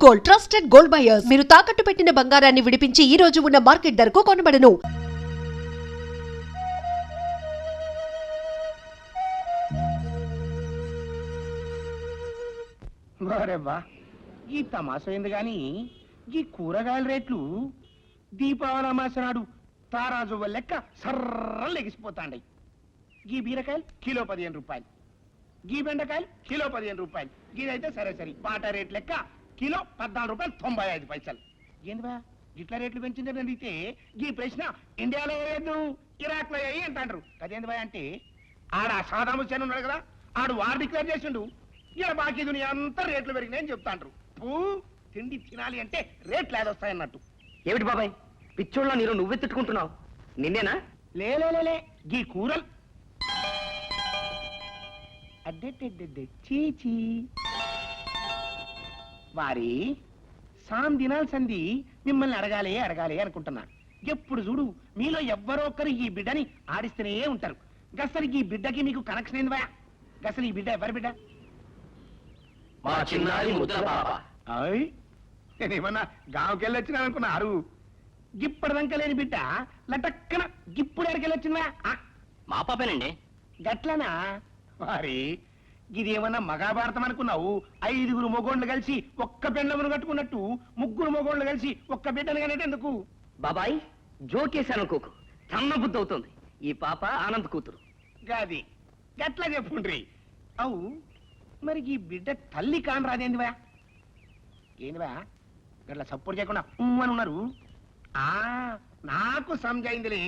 Gold, trusted gold buyers. మీరు తాకట్టు పెట్టిన బంగారాన్ని విడిపించి ఈ రోజు ఉన్న మార్కెట్ ధరకు కొనబడను. వారెవ్వా ఈ తమాసైంది గాని ఈ కూరగాయల రేట్లు దీపావళి అమాస నాడు తారాజు లెక్క సర్రలు ఎగిసిపోతాండి. గీ బీరకాయలు కిలో 15 రూపాయలు, గీ బెండకాయలు కిలో 15 రూపాయలు, గీదైతే సరే సరే బాటా రేట్ లెక్క కిలో 14 రూపాయలు 95 పైసలు. ఏందివా ఇట్లా రేట్లు పెంచిందని అడిగితే గీ ప్రశ్న ఇండియాలో వేయద్దు ఇరాక్ లో వేయి అంటాండ్రు. అదేందివా అంటే ఆడ సాదాం హుస్సేన్ ఉన్నాడు కదా, ఆడు వార్ డిక్లేర్ చేసిండు. ఇలా బాకీ దునియా అంతా రేట్లు పెరిగినాయని చెప్తాండ్రు. తిండి తినాలి అంటే రేట్లు ఏదొస్తాయన్నట్టు. ఏమిటి బాబాయ్ పిచ్చోళ్ళ నీరు నువ్వే తిట్టుకుంటున్నావు? నిన్నేనా? లేలే గీ కూరలు అడ్డెడ్డెడ్డెడ్డె చీచీ వారి సాం దినాల సంధి మిమ్మల్ని అడగాలి అనుకుంటున్నా. ఎప్పుడు చూడు మీలో ఎవ్వరో ఒకరు ఈ బిడ్డని ఆడిస్తూనే ఉంటారు. గసలు ఈ బిడ్డకి మీకు కనెక్షన్ ఏందివా? గసలు ఈ బిడ్డ ఎవరి బిడ్డ? మా చిన్నారి ముద్ర బాబా. అయ్ నేనేమన్నా గాంకెళ్ళి వచ్చినా అనుకున్నారు. గిప్పటిదాకా లేని బిడ్డ లటక్కన గిప్పుడు ఎడకెళ్ళొచ్చిందా? మా పాపేనండి. గట్లనా? వారి ఇదేమన్నా మహాభారతం అనుకున్నావు? 5 మొగోళ్ళు కలిసి ఒక్క పెండమును కట్టుకున్నట్టు 3 మొగోళ్ళు కలిసి ఒక్క బిడ్డను కనేది ఎందుకు? బాబాయ్ జోకేశానుకోకు, తన్న బుద్ధి అవుతుంది. ఈ పాప ఆనంద్ కూతురు. గాది గట్లా చెప్పుండ్రి. అవు మరి ఈ బిడ్డ తల్లి కాని రాదేందివా? ఏందివా గట్లా సపోర్ట్ చేయకుండా అని ఉన్నారు? నాకు సమజైందిలే,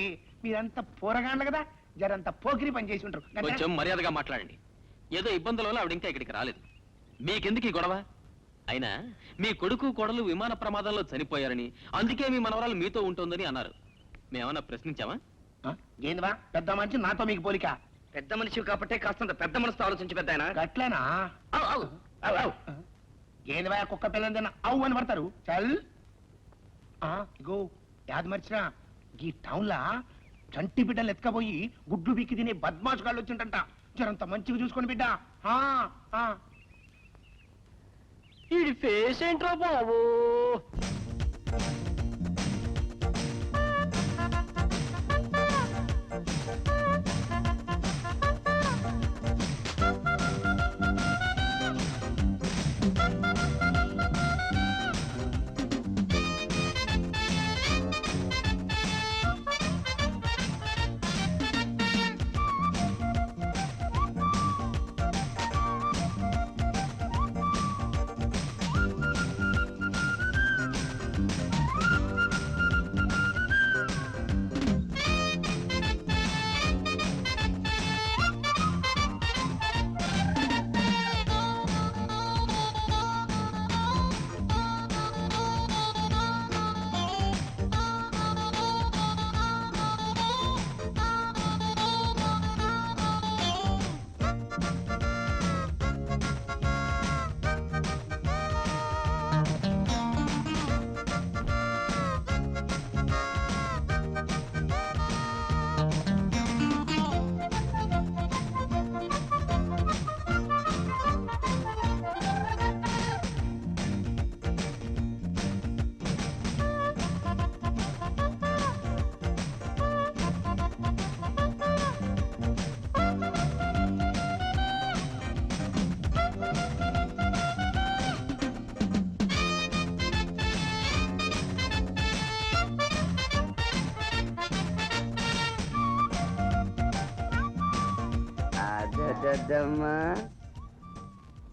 మీరంతా పోరగాండ్ల కదా, జరంతా పోకిరి పని చేసి ఉంటారు. కొంచెం మర్యాదగా మాట్లాడండి. ఏదో ఇబ్బందుల వల్ల ఆవిడ ఇంకా ఇక్కడికి రాలేదు. మీకెందుకు ఈ గొడవ? అయినా మీ కొడుకు కోడలు విమాన ప్రమాదంలో చనిపోయారని, అందుకే మీ మనవరాలు మీతో ఉంటుందని అన్నారు. మేమన్నా ప్రశ్నించామా? ఏందివా పెద్ద మనిషి నాతో మీకు పోలిక? పెద్ద మనిషి కాబట్టి కాస్తంత పెద్ద మనసుతో ఆలోచించి పెద్ద ఆయన. గట్లనా? ఏందివా కుక్క పిల్లని తిన్నా అవు అని పడతారు. చల్ ఇగో యాది మర్చినా, ఈ టౌన్ లా చంటి బిడ్డలు ఎత్తుకపోయి గుడ్లు బిక్కి తినే బద్మాష్ గాళ్ళు వచ్చింటంట. జరంత మంచిగా చూసుకొని బిడ్డ. ఈ ఫేస్ ఏంట్రా బాబు?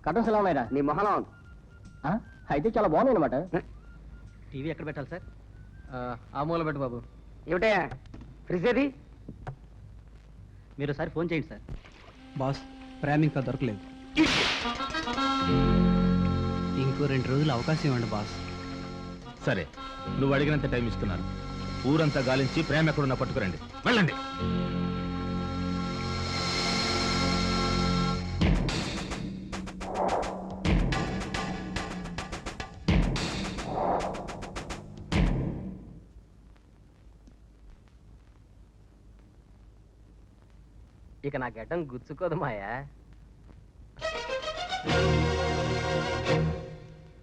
కటన్స్ ఎలా ఉన్నాయిరా? నీ మొహలం అయితే చాలా బాగున్నాయి అనమాట. టీవీ ఎక్కడ పెట్టాలి సార్? ఆ మూల పెట్టు బాబు. ఏమిటయా ఫ్రిడ్జ్ ఏది? మీరు ఒకసారి ఫోన్ చేయండి సార్. బాస్ ప్రేమ ఇంకా దొరకలేదు. ఇంకో 2 రోజులు అవకాశం ఇవ్వండి బాస్. సరే, నువ్వు అడిగినంత టైం ఇస్తున్నాను. ఊరంతా గాలించి ప్రేమ ఎక్కడున్నా పట్టుకురండి. వెళ్ళండి. ఇక నా గడ్డం గుచ్చుకోదు మాయా.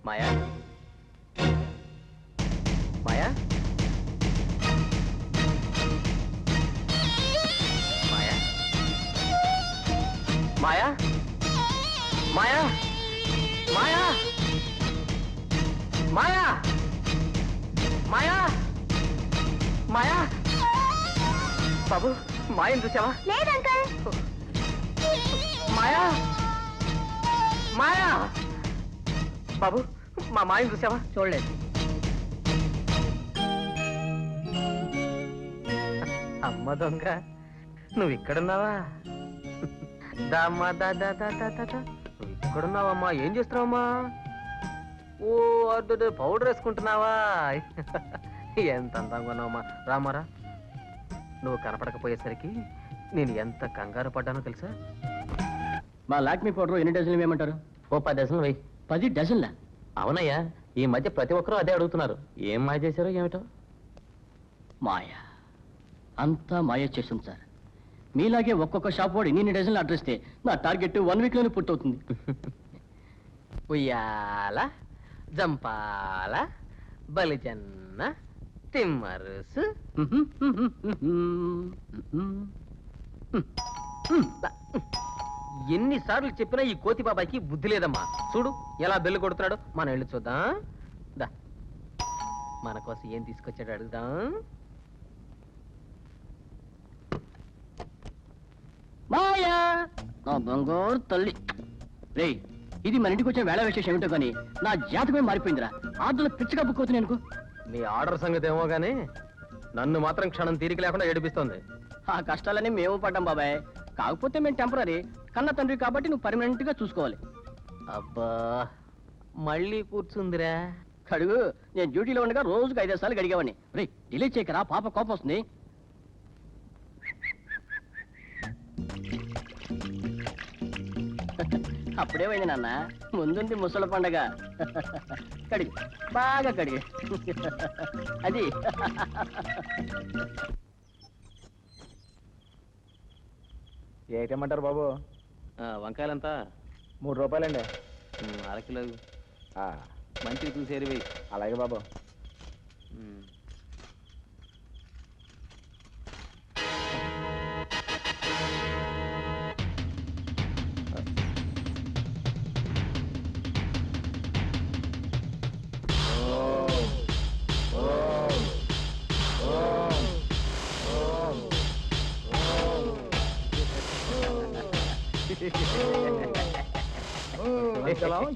మాయా మాయా మాయా మాయా మాయా మాయా మాయా మాయా మాయా బాబు మాయను చూసావా మాయా మాయా బాబు మా మాయను చూసావా చూడలేదు అమ్మ దొంగ నువ్వు ఇక్కడున్నావా దామ్మా దా దా దా దా దా దా. నువ్వు ఇక్కడున్నావమ్మా ఏం చేస్తున్నావమ్మా ఓ అడ్డు పౌడర్ వేసుకుంటున్నావా ఎంత అందంగా ఉన్నావమ్మా రామారా నువ్వు కనపడకపోయేసరికి నేను ఎంత కంగారు పడ్డానో తెలుసా మా లాక్మీ పౌడర్ ఎన్ని డజన్లు వేయమంటారు? ఓ 10 డజన్లు వెయ్యి 10 డజన్లా? అవునయ్యా ఈ మధ్య ప్రతి ఒక్కరూ అదే అడుగుతున్నారు ఏం మాయ చేశారో ఏమిటో మాయ అంతా మాయ చేస్తుంది సార్. మీలాగే ఒక్కొక్క షాప్ వాడు ఇన్ని డజన్లు అడ్రస్ ఇస్తే నా టార్గెట్ 1 వీక్లోనే పూర్తవుతుంది. ఉయ్యాల జంపాల బలిజన్న తిమ్మరుసు ఎన్నిసార్లు చెప్పినా ఈ కోతి బాబాయ్కి బుద్ధి లేదమ్మా చూడు ఎలా బెల్లు కొడుతున్నాడు మనం వెళ్ళి చూద్దాం దా మన కోసం ఏం తీసుకొచ్చాడు అడుగుదాం మాయా నా బంగారు తల్లి రే ఇది మన ఇంటికి వచ్చిన వేళ విశేషం ఏమిటో కానీ నా జాతకమే మారిపోయిందిరా. ఆర్డర్లో పిచ్చగా బుక్ అవుతుంది అనుకో. మీ ఆర్డర్ సంగతి ఏమో గానీ నన్ను మాత్రం క్షణం తీరిక లేకుండా ఏడిపిస్తోంది ఆ కష్టాలన్నీ మేము పడ్డాం బాబాయ్. కాకపోతే మేము టెంపరీ, కన్న తండ్రి కాబట్టి నువ్వు పర్మనెంట్ గా చూసుకోవాలి. అబ్బా మళ్ళీ కూర్చుందిరా కడుగు నేను డ్యూటీలో ఉండగా రోజుకు 5 సార్లు గడిగేవాడిని. రే డిలే చేయకరా పాప కోపం వస్తుంది. అప్పుడేమైంది నాన్న ముందుంది ముసల పండగ. కడిగి బాగా కడిగి అది ఏటేమంటారు బాబు వంకాయలంతా 3 రూపాయలండి 1/2 కిలో మంచిగా చూసి ఎరివి అలాగే బాబు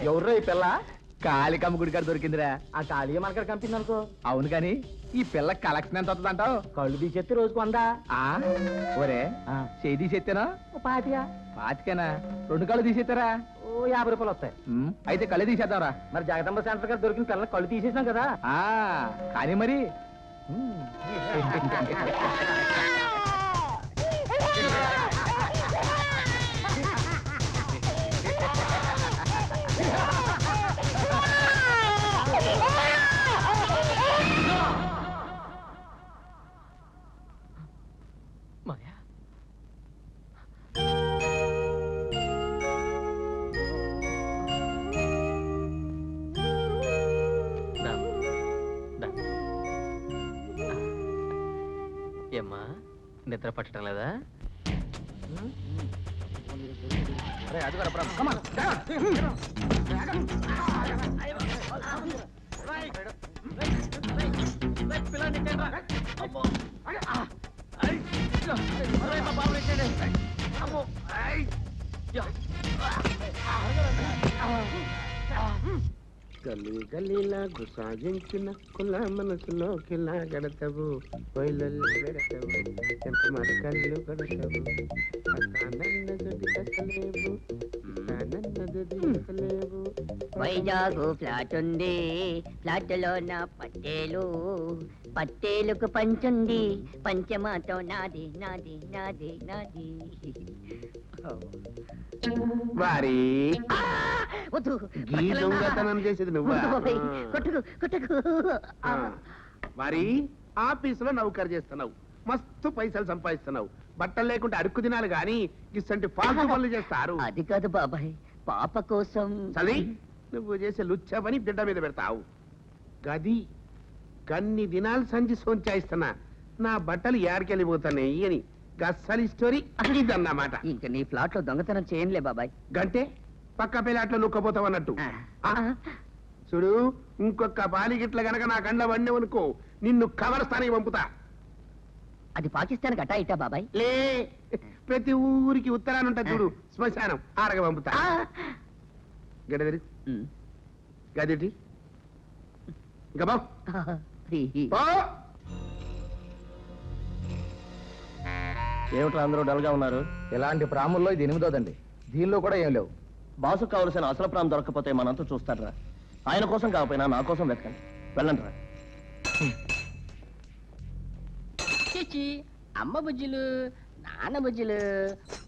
ఎవర్రా ఈ పిల్ల కాళికమ్మ గుడి కాడ దొరికిందిరా. ఆ ఖాళీ మనకడ కంపింది అనుకో అవును కాని ఈ పిల్ల కలెక్షన్ ఎంత వస్తుందంటావు? కళ్ళు తీసేస్తే రోజుకు 100 ఒరే చేయి తీసేత్తేనా? 25 పాతికేనా? 2 కళ్ళు తీసేస్తారా? ఓ 50 రూపాయలు వస్తాయి. అయితే కళ్ళు తీసేద్దాంరా. మరి జగదంబ సెంటర్ గారు దొరికిన పిల్లలు కళ్ళు తీసేసాం కదా. కానీ మరి మాయా ఏమ్మా నిద్ర పట్టడం లేదా? అది గల్లీ గల్లీలా గుసాగించిన కుల మనసులోకి లాగడతావు కొయ్యలు పెడతావు ఎంత మన కళ్ళు కొడతావు వైజాగు ఫ్లాట్ ఉంది, ఫ్లాట్ లో నా పట్టేలు, పట్టేలుకు పంచుంది, పంచమాతో నాది నాది నాది నాది. వారి వద్దు, ఈ దొంగతనం చేసేది నువ్వా? వద్దు బాబాయ్, కొట్టుకు కొట్టుకు. వారి ఆఫీసులో నౌకరు చేస్తున్నావు, మస్తు పైసలు సంపాదిస్తున్నావు, బట్టలు లేకుండా అడుక్కు తినాలి గాని ఇసంటి ఫాల్తు పనులు చేస్తారు. అది కాదు బాబాయ్, పాప కోసం. చలి నువ్వు చేసే లుచ్చ పని బిడ్డ మీద పెడతావు. గది గన్ని దినాలు సంచి సోంచాయిస్తున్నా నా బట్టలు యాడికెళ్ళిపోతున్నాయి అని గస్సలి స్టోరీ ఇదన్నమాట. ఇంక నీ ఫ్లాట్ లో దొంగతనం చేయనులే బాబాయ్. గంటే పక్క పిల్లాట్లో నుక్కపోతావు అన్నట్టు. చూడు, ఇంకొక బాలిగిట్ల గనక నా కండ్ల వండేవనుకో నిన్ను కవరస్థానికి పంపుతా. అది పాకిస్తాన్ గట్టా ఇట్టా బాబాయ్. లే, ప్రతి ఊరికి ఉత్తరాన్ని ఉంటుంది చూడు శ్మశానం, ఆరగ పంపుతా. గడదరి గదిటి ఇంకా బా ఏమిట్రా అందరూ డల్గా ఉన్నారు? ఇలాంటి ప్రాముల్లో ఇది 8వ, దీనిలో కూడా ఏం లేవు. బాసు కావలసిన అసలు ప్రాణం దొరకపోతే మనంతా చూస్తారా? ఆయన కోసం కాకపోయినా నా కోసం వెతకండి. వెళ్ళండి రా. అమ్మ బుజ్జులు, నాన్న బుజ్జులు.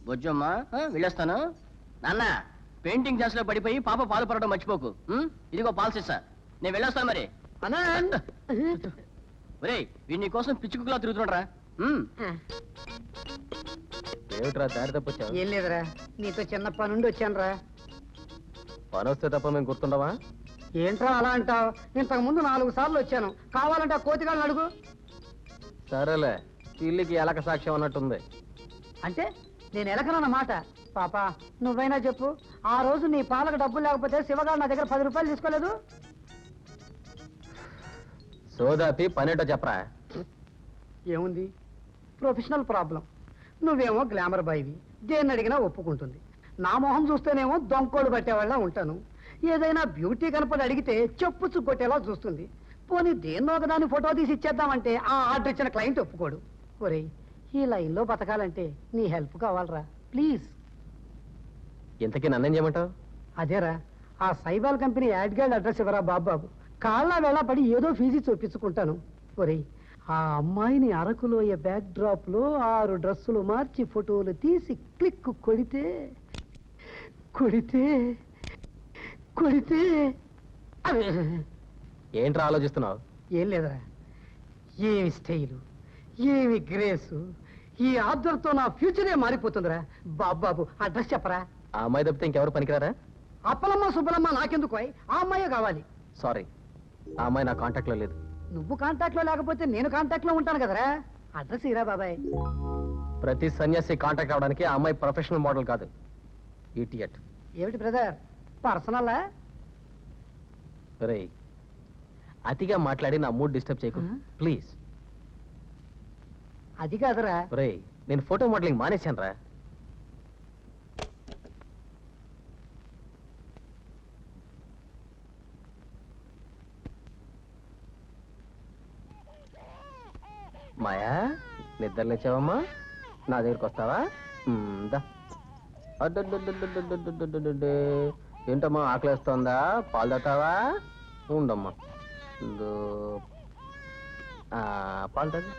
బుజ్జమ్మ వెళ్ళొస్తాను. నాన్న పెయింటింగ్ క్లాస్ లో పడిపోయి పాప పాలు పడడం మర్చిపోకు. ఇదిగో పాలు సిస్సా, నేను వెళ్ళొస్తాను మరి. ఒరే, వీడి నీ కోసం పిచ్చి కుక్కలా తిరుగుతున్నాడు రా. ఏమిట్రా దారి తప్పొచ్చావు? ఏం లేదురా, నీతో చిన్న పనుండి వచ్చాను రా. పని వస్తే తప్ప మేము గుర్తుండవా? ఏంట్రా అలా అంటావు? ఇంతకు ముందు 4 సార్లు వచ్చాను. కావాలంటే ఆ కోతిగాళ్ళని అడుగు. సరేలే, ఇల్లుకి ఎలక సాక్ష్యం అన్నట్టుంది. అంటే నేను ఎలకనన్నమాట. పాప నువ్వైనా చెప్పు, ఆ రోజు నీ పాలకు డబ్బులు లేకపోతే శివగాడు నా దగ్గర 10 రూపాయలు తీసుకోలేదు. సోదాపి పనేటో చెప్పరా. ఏముంది, ప్రొఫెషనల్ ప్రాబ్లం. నువ్వేమో గ్లామర్ బాయ్వి, దేన్ని అడిగినా ఒప్పుకుంటుంది. నా మొహం చూస్తేనేమో దొంకోడు పట్టేవాళ్ళ ఉంటాను. ఏదైనా బ్యూటీ కనపడి అడిగితే చెప్పుచ్చు కొట్టేలా చూస్తుంది. పోనీ దేన్నో ఒకదాని ఫోటో తీసి ఇచ్చేద్దామంటే ఆ ఆర్డర్ ఇచ్చిన క్లయింట్ ఒప్పుకోడు. ఒరేయ్, ఈ లైన్లో బతకాలంటే నీ హెల్ప్ కావాలరా, ప్లీజ్. ఇంతకీ నన్నేం చేయమంటావు? అదేరా, ఆ సైబాల్ కంపెనీ యాడ్ గైడ్ అడ్రస్ ఇవ్వరా బాబు. కాళ్ళ వేళ పడి ఏదో ఫీజు చూపించుకుంటాను. ఒరేయ్, ఆ అమ్మాయిని అరకులోయ బ్యాక్ డ్రాప్ లో 6 డ్రెస్సులు మార్చి ఫోటోలు తీసి క్లిక్ కొడితే కొడితే కొడితే ఏంట్రా ఆలోచిస్తున్నావు? ఏం లేదురా, ఏమి స్టైలు, ఏమి గ్రేసు. ఈ ఆర్డర్తో నా ఫ్యూచరే మారిపోతుందిరా. బాబు అడ్రస్ చెప్పరా. ఆ అమ్మాయి తప్పితే ఇంకెవరు పనికిరారా? అప్పలమ్మ సుబ్బలమ్మ నాకెందుకు, ఆ అమ్మాయే కావాలి. సారీ, ఆ అమ్మాయి నా కాంటాక్ట్ లో లేదు. నువ్వు కాంటాక్ట్ లో లేకపోతే నేను కాంటాక్ట్ లో ఉంటాను కదరా. అడ్రస్ ఇరా బాబాయ్. ప్రతి సన్యాసి కాంటాక్ట్ అవడానికి ఆ అమ్మాయి ప్రొఫెషనల్ మోడల్ కాదు, ఇడియట్. ఏమిటి బ్రదర్, పర్సనల్? రేయ్, అతిగా మాట్లాడి నా మూడ్ డిస్టర్బ్ చేయకు ప్లీజ్. అది కాదురా. రేయ్, నేను ఫోటో మోడలింగ్ మానేశాను రా. మాయా, నిద్ర లేచావమ్మా? నా దగ్గరికి వస్తావా? దా. ఏంటమ్మా ఆకలేస్తోందా? పాలు తాగుతావా? ఉండమ్మా, పాలు తాగు.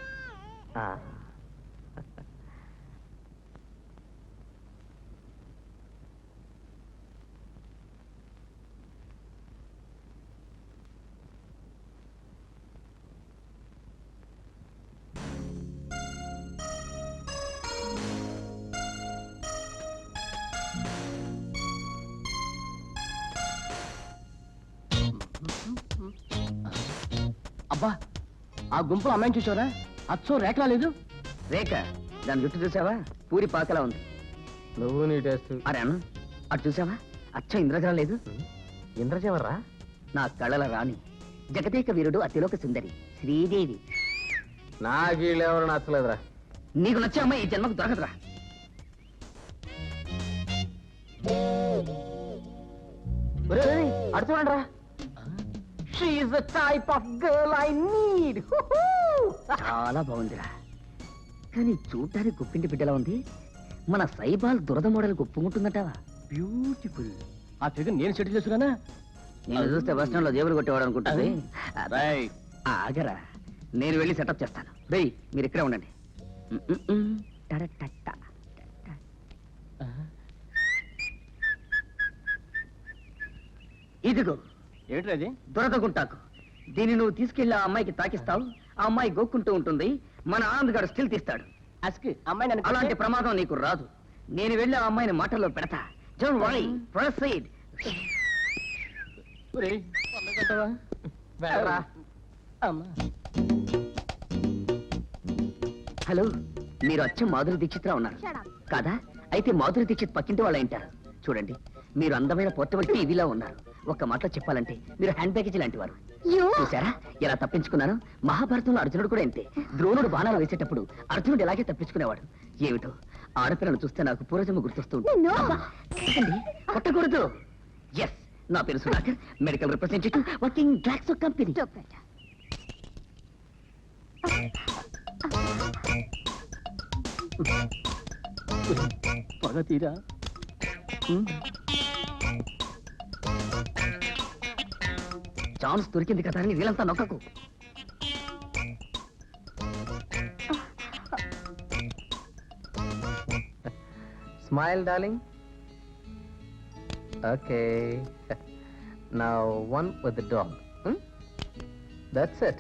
అబ్బా, ఆ గుంపులో అమ్మాయిని చూసావరా? అచ్చో రేఖలా లేదు. రేఖ, దాని జుట్టు చూసావా? పూరి పాకలా ఉంది. నువ్వు నీ టేస్ట్. అరే అన్న, అటు చూసావా? అచ్చం ఇంద్రజలం లేదు. ఇంద్రజెవర్రా? నా కళల రాణి, జగదేక వీరుడు, అతిలోక సుందరి శ్రీదేవి. నాకు వీళ్ళెవరు నచ్చలేదురా. నీకు నచ్చే అమ్మాయి ఈ జన్మకు దొరకదురా. అడు చూడండి రా. She is the type of girl I need. చాలా బాగుందిరా, కానీ చూడ్డానికి గుప్పింటి బిడ్డలా ఉంది. మన సైబాల్ దురద మోడల్ గుప్పుకుంటుందటవా? బ్యూటిఫుల్. ఆ ఫిగర్ నేను సెటిల్ చేసుకున్నానా? నేను చూస్తే బస్ స్టాండ్ లో దేవుడు కొట్టేవాడు అనుకుంటుంది. రైట్. ఆగరా, నేను వెళ్ళి సెటప్ చేస్తాను. రేయ్, మీరు ఇక్కడే ఉండండి. టడటట్ట. ఇదిగో ఏమిటది? దురద గుంటాకు. దీన్ని నువ్వు తీసుకెళ్లి ఆ అమ్మాయికి తాకిస్తావు. ఆ అమ్మాయి గోక్కుంటూ ఉంటుంది. మన ఆనంద్ స్టిల్ తీస్తాడు. అస్కి అమ్మాయి నన్ను అలాంటి ప్రమాదం నీకు రాదు. నేను వెళ్ళి ఆ అమ్మాయిని మాటల్లో పెడతా. Don't worry, proceed. వెళ్ళరా. అమ్మా. హలో, మీరు అచ్చం మాధురి దీక్షిత్రా ఉన్నారు కాదా? అయితే మాధురి దీక్షిత్ పక్కింటి వాళ్ళ ఇంటారు. చూడండి, మీరు అందమైన పోర్టబుల్ టీవీలా ఉన్నారు. ఒక్క మాటలో చెప్పాలంటే మీరు హ్యాండ్ బ్యాగేజ్ లాంటి వారు. చూసారా ఎలా తప్పించుకున్నాను? మహాభారతంలో అర్జునుడు కూడా ఇంతే. ద్రోణుడు బాణాలు వేసేటప్పుడు అర్జునుడు ఇలాగే తప్పించుకునేవాడు. ఏమిటో ఆడపిల్లను చూస్తే నాకు పూర్వజన్మ గుర్తొస్తూ ఉంటుంది. అబ్బా, ఏంటి? కొట్టకూడదు. ఎస్, నా పేరు Sudhakar, medical representative, working Glaxo company. పగ తీరా. ఛాన్స్ దొరికింది కదా అని వీళ్ళంతా నొక్కకు. Smile, darling. Okay. Now one with the dog. That's it.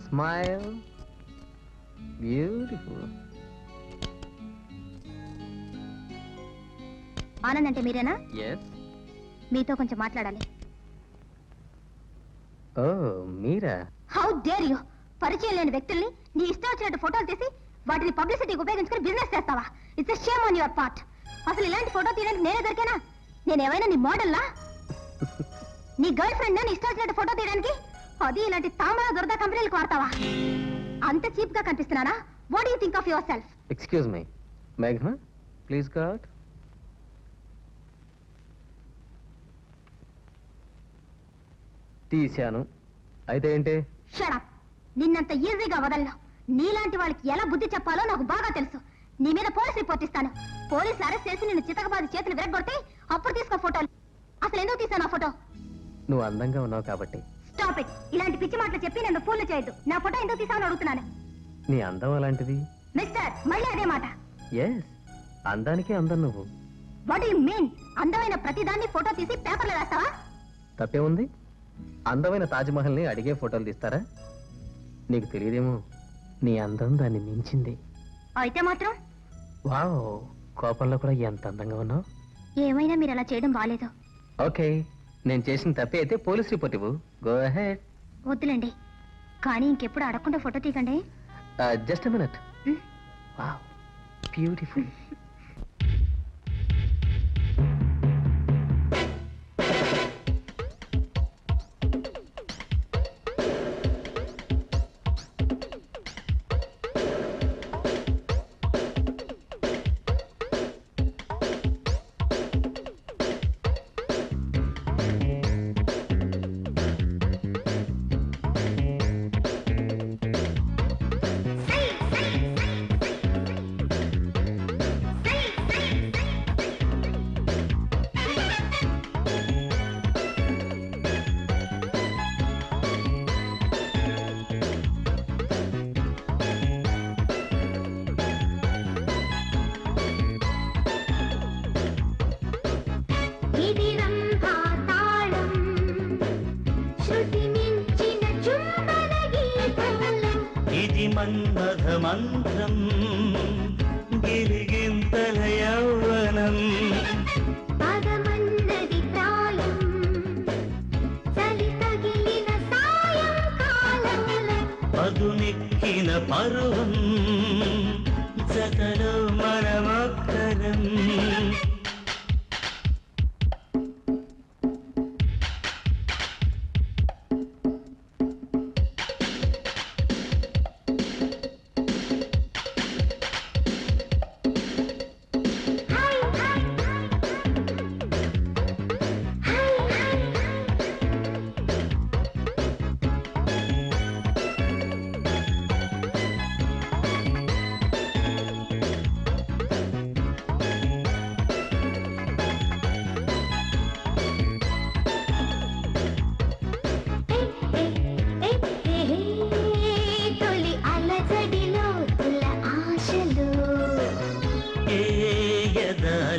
Smile. Beautiful. Anand అంటే మీరేనా? Yes. మీతో కొంచెం మాట్లాడాలి. Oh, Meera? How dare you! పరిచయం లేని వ్యక్తుల్ని నీ ఇష్టం వచ్చినట్టు ఫోటోలు తీసి వాటిని పబ్లిసిటీకి ఉపయోగించుకుని బిజినెస్ చేస్తావా? It's a shame on your part. అసలు ఇలాంటి ఫోటో తీయడానికి నేనే దొరికానా? నేనేమైనా నీ మోడల్లా? నీ గర్ల్ ఫ్రెండ్ నీ ఇష్టం వచ్చినట్టు ఫోటో తీయడానికి? అది ఇలాంటి తామర దురద కంపెనీలకు వాడతావా? అంత చీప్ గా కనిపిస్తున్నానా? What you think of your self? Excuse me. Meghna, please go out. తీశాను. అయితే ఏంటి? Shut up. నిన్నంత ఈజీగా వదలను. నీలాంటి వాళ్ళకి ఎలా బుద్ధి చెప్పాలో నాకు బాగా తెలుసు. నీ మీద పోలీస్ రిపోర్ట్ ఇస్తాను. పోలీసులు అరెస్ట్ చేసి నిన్ను చితకబాది చేతులు విరగొడితే అప్పుడు తీసుకో ఫోటోలు. అసలు ఎందుకు తీసాను ఆ ఫోటో? నువ్వు అందంగా ఉన్నావు కాబట్టి. Stop it. ఇలాంటి పిచ్చి మాటలు చెప్పి నన్ను ఫూల్ చేయొద్దు. నా ఫోటో ఎందుకు తీసావని అడుగుతున్నాను. నీ అందం అలాంటిది. మిస్టర్, మళ్ళీ అదే మాట. ఎస్, అందానికే అందం నువ్వు. What you mean? అందమైన ప్రతిదాన్ని ఫోటో తీసి పేపర్లో వేస్తావా? తప్పే ఉంది? అందమైన తాజ్మహల్ని అడిగే ఫోటోలు తీస్తారా? నీకు తెలియదేమో, నీ అందం దాన్ని మించింది. అయితే మాత్రం వావ్, కోపంలో కూడా ఎంత అందంగా ఉన్నావు. ఏమైనా మీరు అలా చేయడం బాలేదు. ఓకే, నేను చేసిన తప్పే అయితే పోలీస్ రిపోర్ట్ ఇవ్వు. Go ahead. వద్దులేండి, కానీ ఇంకెప్పుడు అడగకుండా ఫోటో తీయకండి. Just minute. Wow, beautiful. Manmatha మంత్రం గిరిగింతల యౌవనం పదమన్నది ప్రాయం చలి తగిలిన సాయంకాలం పదునెక్కిన పర్వం జతలో మనమొక్కరం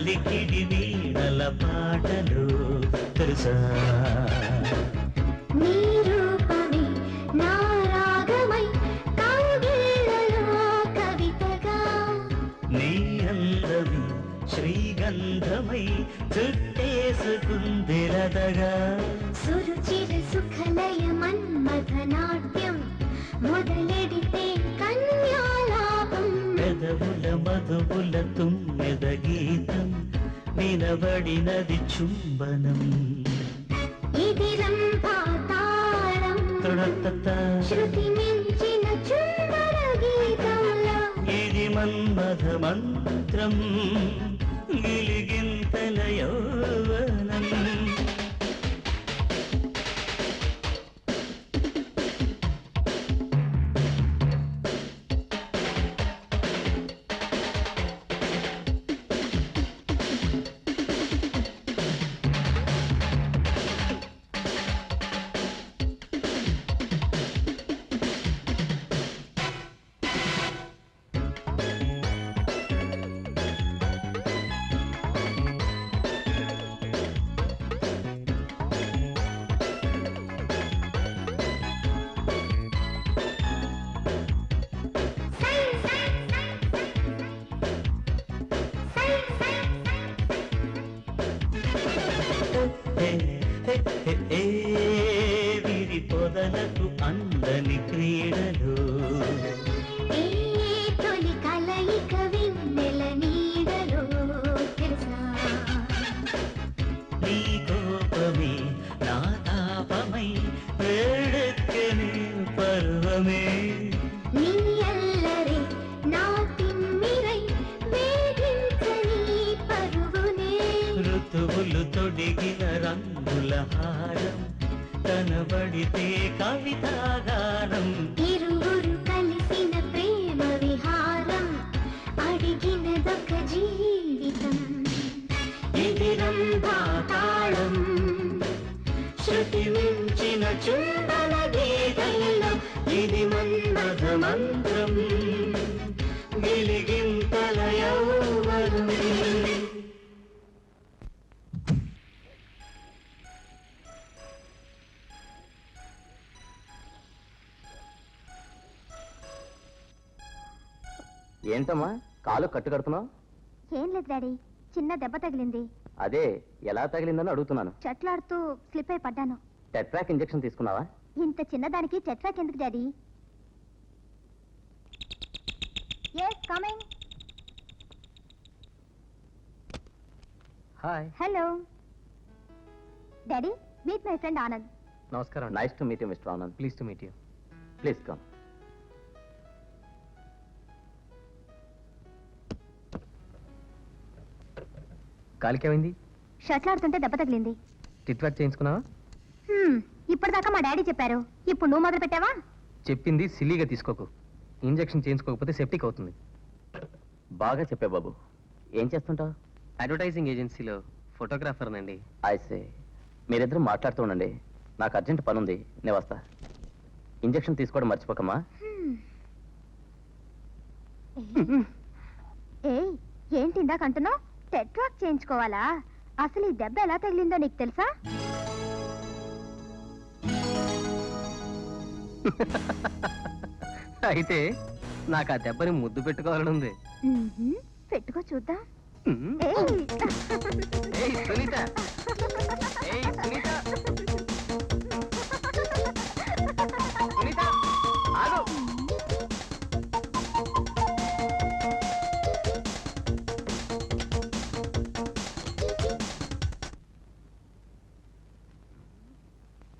లికిడి వీణల పాటలు తెలుసా నీ రూపమే నా రాగమై కౌగిళ్ళలో కవితగా నీ అందమి శ్రీగంధమై చుట్టేసుకుందిరదగా సురుచిర సుఖలయం మధువుల తుమ్మెద గీతం వినబడినది చుంబనం ఇది రంభా తాళం తొడతత శృతి మించిన చుంబన గీతంలో ఇది మన్మథ మంత్రం గిలిగింతల యౌవనం విరి పొదలకు అందని క్రీడలు ఏ తొలి కలయిక వెన్నెల నీడలో తెలుసా నీ కోపమే నా తాపమై వేడెక్కని పర్వమే నీ అల్లరి నా తిమ్మిరై వేధించని పరుగునే ఋతువులు తొడిగిన రంగుల హారం కనబడితే కవితాగానం ఇరువురు కలిసిన ప్రేమ విహారం అడిగినదొక జీవితం ఇది రంభా తాళం శృతి మించిన చుంబన గీతంలో ఇది మన్మథ మంత్రం గిలిగింతల యౌవనం ఏంటమ్మా కాలు కట్టు కడుతున్నావు? ఏం లేదు డాడీ, చిన్న దెబ్బ తగిలింది. అదే ఎలా తగిలిందని అడుగుతున్నాను. చెట్లాడుతూ స్లిప్ అయి పడ్డాను. టెట్రాక్ ఇంజెక్షన్ తీసుకున్నావా? ఇంత చిన్నదానికి చెట్రాక్ ఎందుకు daddy? Yes coming. Hi. Hello daddy, meet my friend Anand. నమస్కారం. Nice to meet you mister Anand. Please to meet you. Please come. కాలికేమైంది? షట్లాడుతుంటే దెబ్బ తగిలింది. టిట్వాక్ చేయించుకున్నావా? ఇప్పటిదాకా మా డాడీ చెప్పారు, ఇప్పుడు నువ్వు మొదలు పెట్టావా? చెప్పింది సిల్లీగా తీసుకోకు. ఇంజెక్షన్ చేయించుకోకపోతే సెప్టిక్ అవుతుంది. బాగా చెప్పే బాబు. ఏం చేస్తుంటావు? అడ్వర్టైజింగ్ ఏజెన్సీలో ఫోటోగ్రాఫర్నండి. ఐసే. మీరిద్దరూ మాట్లాడుతూ ఉండండి, నాకు అర్జెంట్ పని ఉంది, నేను వస్తా. ఇంజెక్షన్ తీసుకోవడం మర్చిపోకమ్మా. ఏయ్, ఏంటి ఇందాక అంటున్నావు? టెట్రాక్ చేయించుకోవాలా? అసలు ఈ దెబ్బ ఎలా తగిలిందో నీకు తెలుసా? అయితే నాకు ఆ దెబ్బని ముద్దు పెట్టుకోవాలని ఉంది. పెట్టుకో చూద్దాం. ఏయ్ సునీత, ఏయ్ సునీత, సునీత ఆగు.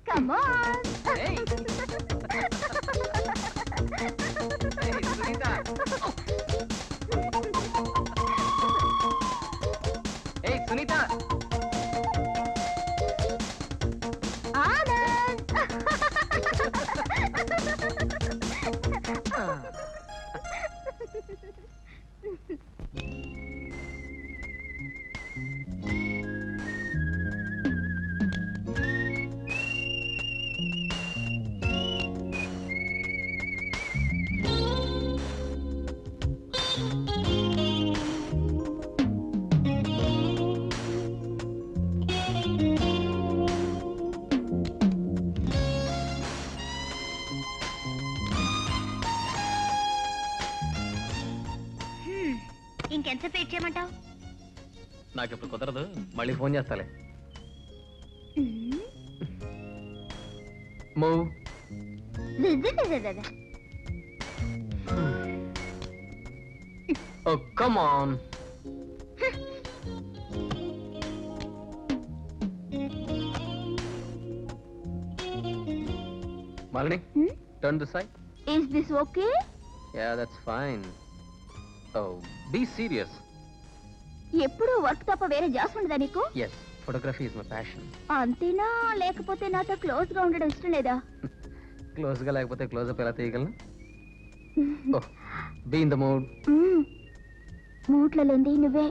Come on. ఏయ్ ఏయ్ సునీత, ఏయ్ సునీత. ఆనంద్. ఇంకెంతసేపు వెయిట్ చేయమంటావు? నాకు ఇప్పుడు కుదరదు, మళ్ళీ ఫోన్ చేస్తాలే. Move. Oh come on. Malini, turn this side. Is this okay? Yeah, that's fine. Oh, be serious. ఎప్పుడు వర్క్ తప్ప వేరే జాస్ ఉండదా నీకు? Yes, photography is my passion. అంతేనా లేకపోతే నాతో క్లోజ్ గా ఉండడం ఇష్టం లేదా? Close గా లేకపోతే క్లోజ్ అప్ ఎలా తీయగలను? Oh, be in the mood. మూట్లో లేంది నువ్వే.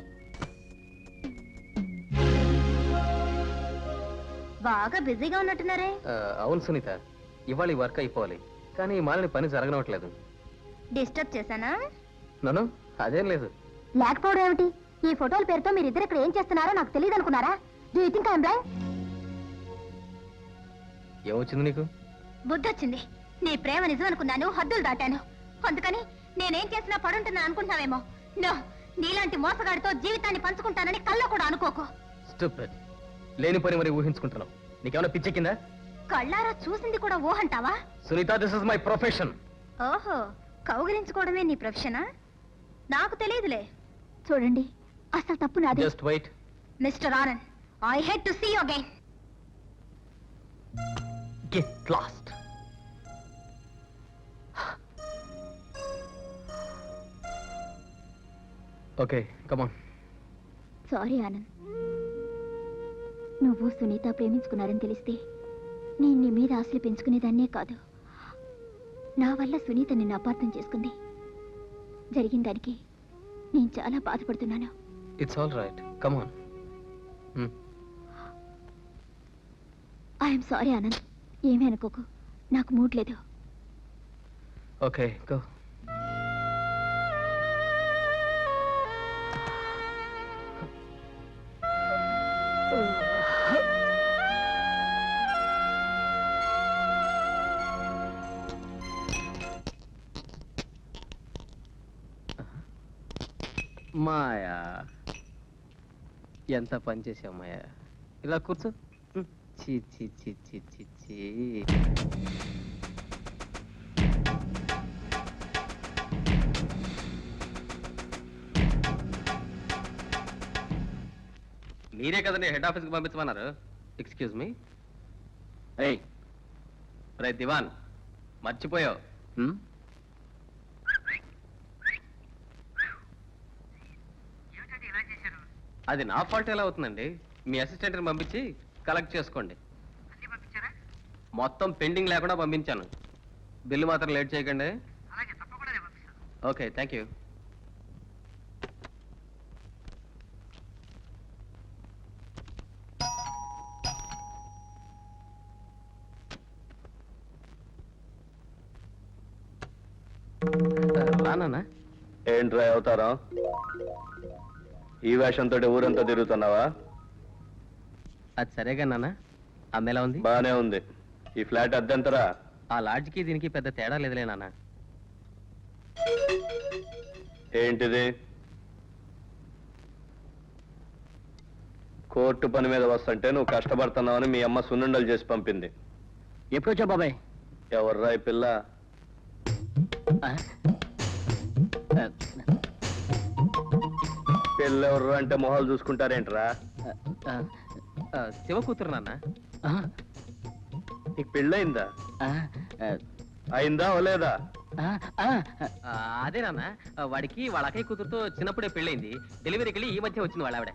బాగా బిజీగా ఉన్నట్టున్నారే. అవును సునీత, ఇవాళ ఈ వర్క్ అయిపోవాలి, కానీ ఈ మాలని పని జరగనట్లేదు. డిస్టర్బ్ చేశానా? నన్ను అదేం లేదు. లేకపోవడం ఏమిటి? ఈ ఫోటోల పేరుతో మీరిద్దరు ఇక్కడ ఏం చేస్తున్నారో నాకు తెలియదు అనుకున్నారా? Do you think I am blind? ఏమొచ్చింది నీకు? బుద్ధి వచ్చింది. నీ ప్రేమ నిజం అనుకున్నాను, హద్దులు దాటాను. అందుకని నేనేం చేసినా పడుంటున్నాను అనుకుంటున్నావేమో. నో, నీలాంటి మోసగాడితో జీవితాన్ని పంచుకుంటానని కల్లో కూడా అనుకోకు. Stupid. లేని పని మరి ఊహించుకుంటున్నావు. నీకేమైనా పిచ్చెక్కిందా? కళ్ళారా చూసింది కూడా ఊహంటావా? Sunitha, this is my profession. ఓహో, కౌగిలించుకోవడమే నీ ప్రొఫెషనా? నాకు తెలియదులే. చూడండి, అసలు తప్పు నాది. Just wait. Mister Anand, I hate to see you again. Get lost. Okay, come on. Sorry Anand, నువ్వు సునీత ప్రేమించుకున్నారని తెలిస్తే నేను నీ మీద ఆశలు పెంచుకునేదాన్నే కాదు. నా వల్ల సునీత నిన్ను అపార్థం చేసుకుంది. జరిగిన దానికి నేను చాలా బాధపడుతున్నాను. It's all right, come on. I'm sorry Anand, ఏమీ అనుకోకు, నాకు మూడ్ లేదు. Okay, go. మాయా, ఎంత పని చేసావు మాయా. ఇలా కూర్చో. చీ చీ చీ చీ చీ చీ. మీరే కదండి హెడ్ ఆఫీస్కి పంపించమన్నారు. Excuse me. రే దివాన్, మర్చిపోయావు. అది నా ఫాల్ట్ ఎలా అవుతుందండి? మీ అసిస్టెంట్ని పంపించి కలెక్ట్ చేసుకోండి. మొత్తం పెండింగ్ లేకుండా పంపించాను. బిల్లు మాత్రం లేట్ చేయకండి. Okay, thank you. రానా? ఏంట్రా అవుతారా? ఈ వేషంతో ఊరంతా తిరుగుతున్నావా? అది సరేగా నాన్న. అమ్మ ఎలా ఉంది? బానే ఉంది. ఈ ఫ్లాట్ అద్దెంతరా? ఆ లాడ్జ్కి దీనికి పెద్ద తేడా లేదులే నాన్న. ఏంటిది? కోర్టు పని మీద వస్తుంటే నువ్వు కష్టపడుతున్నావని మీ అమ్మ సున్నుండలు చేసి పంపింది. ఎప్పుడొచ్చా బాబాయ్? ఎవర్రా ఈ పిల్ల? పిల్ల ఎవర్రా అంటే మొహాలు చూసుకుంటారేంట్రా? శివ కూతురు నాన్న. నీకు పెళ్ళయిందా? అయిందా అవలేదా? అదే నాన్న, వాడికి వాళ్ళ అక్కయ్య కూతురుతో చిన్నప్పుడే పెళ్ళైంది. డెలివరీకి వెళ్ళి ఈ మధ్య వచ్చింది వాళ్ళ ఆవిడ.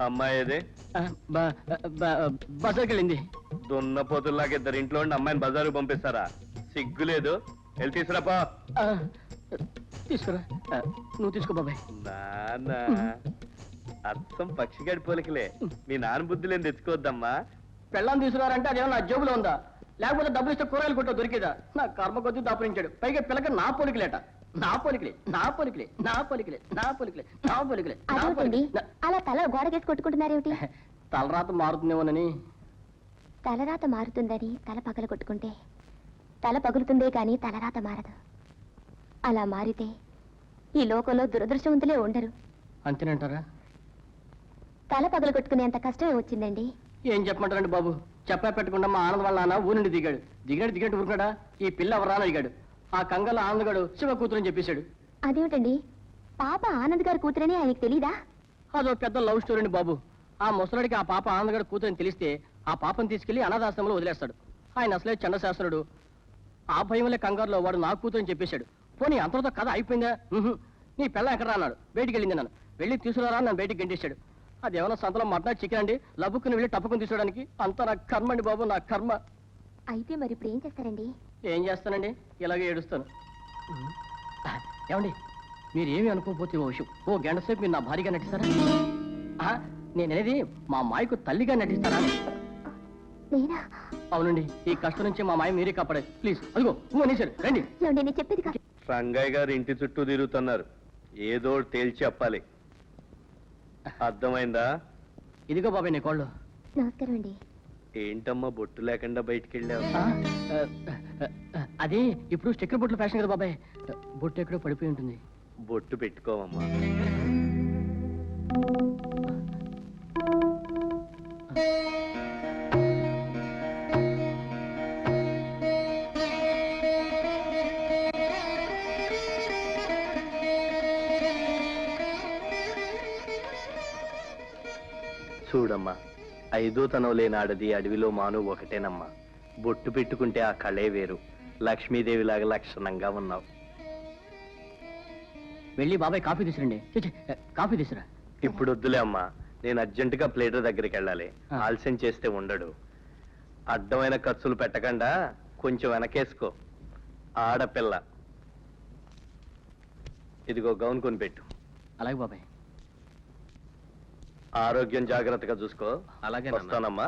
అమ్మాయి ఏది? బజార్కి వెళ్ళింది. దున్నపోతుల్లాగా ఇద్దరు ఇంట్లో ఉండి అమ్మాయిని బజారు పంపిస్తారా? సిగ్గులేదు. వెళ్ళి తీసుకురాపా. తీసుకురా. నువ్వు తీసుకో బాబాయ్. నాన్న అర్థం పక్షిగాడి పోలికలే. మీ నాన్న బుద్ధులేం తెచ్చుకోవద్దమ్మా. పెళ్ళాన్ని తీసుకురారంటే అదేమో నా జోబులో ఉందా? లేకపోతే డబ్బులు ఇస్తే కూరగాయలు కొట్టో దొరికేదా? నా కర్మ కొద్దీ దాపురించాడు. పైగా పిల్లక నా పోలికలేట. నా పోలికలే, నా పోలికలే, నా పోలికలే, నా పోలికలే, నా పోలికలే, నా పోలికలే. అలా తల గోడకేసి కొట్టుకుంటున్నారేమిటి? తలరాత మారుతుందేమోనని. తలరాత మారుతుందని తల పగల కొట్టుకుంటే తల పగులుతుందే కానీ తలరాత మారదు. అలా మారితే ఈ లోకంలో దురదృష్టవంతులే ఉండరు. అంతేనంటారా? తల పగల కొట్టుకునేంత కష్టమే వచ్చిందండి. ఏం చెప్పమంటారండి బాబు? చెప్పా పెట్టకుండా మా ఆనంద్ వాళ్ళ నాన్న ఊరి నుండి దిగాడు. దిగినట్టు ఊరుకున్నాడా? ఈ పిల్ల ఎవరాని అడిగాడు. ఆ కంగల ఆనందగాడు శివ కూతురు అని చెప్పేశాడు. అదేమిటండి? పాప ఆనంద్ గారి కూతురని ఆయనకు తెలీదా? అదో పెద్ద లవ్ స్టోరీ బాబు. ఆ ముసలాడికి ఆ పాప ఆనంద్ గారి కూతురని తెలిస్తే ఆ పాపను తీసుకెళ్లి అనాథాశ్రమంలో వదిలేస్తాడు. ఆయన అసలే చండశాస్త్రుడు. ఆ భయంలో కంగారులో వాడు నా కూతురని చెప్పేశాడు. పోనీ అంతటితో కథ అయిపోయిందా? నీ పిల్ల ఎక్కడ అన్నాడు. బయటికి వెళ్ళింది. నన్ను వెళ్ళి తీసుకురారా నన్ను బయటికి గంటేశాడు. అదేమన్నా సంతలో మటన్ చికెన్ అండి, లబ్బుకుని వెళ్ళి టప్పుకుని తీసుకోవడానికి. అంతా నా కర్మ అండి బాబు, నా కర్మ. అయితే మరి ఇప్పుడు ఏం చేస్తారండి? ఏం చేస్తానండి, ఇలాగే ఏడుస్తాను. ఏమండి, మీరేమీ అనుకోకపోతే ఓ విషయం. ఓ గంట సేపు మీరు నా భార్యగా నటిస్తారా? నేనేది మా మాయకు తల్లిగా నటిస్తారా? నేనా? అవునండి, ఈ కష్టం నుంచి మా మాయ మీరే కాపాడారు. ప్లీజ్ అదిగో అనేసారు. రండి. ఏమండి, నేను చెప్పేది కాదు. రంగయ్య గారు ఇంటి చుట్టూ తిరుగుతున్నారు, ఏదో ఒకటి తేల్చి చెప్పాలి. అర్థమైందా? ఇదిగో బాబాయ్ నీ కోళ్ళు. నమస్కారం అండి. ఏంటమ్మా బొట్టు లేకుండా బయటికి వెళ్ళావు? అదే ఇప్పుడు స్టిక్కర్ బొట్లు ఫ్యాషన్ కదా బాబాయ్. బొట్టు ఎక్కడో పడిపోయి ఉంటుంది. బొట్టు పెట్టుకోవమ్మా. చూడమ్మా, ఐదో తనం లేని ఆడది అడవిలో మాను ఒకటేనమ్మా. బొట్టు పెట్టుకుంటే ఆ కళే వేరు. లక్ష్మీదేవిలాగా లక్షణంగా ఉన్నావు. వెళ్ళి బాబాయ్ కాఫీ తీసురండి. కాఫీ తీసురా. ఇప్పుడు వద్దులే అమ్మా, నేను అర్జెంటుగా ప్లేటర్ దగ్గరికి వెళ్ళాలి. ఆలస్యం చేస్తే ఉండడు. అడ్డమైన ఖర్చులు పెట్టకుండా కొంచెం వెనకేసుకో. ఆడపిల్ల. ఇదిగో గౌన్ కొనిపెట్టు. అలాగే బాబాయ్. ఆరోగ్యం జాగ్రత్తగా చూసుకో. అలాగే వస్తానమ్మా.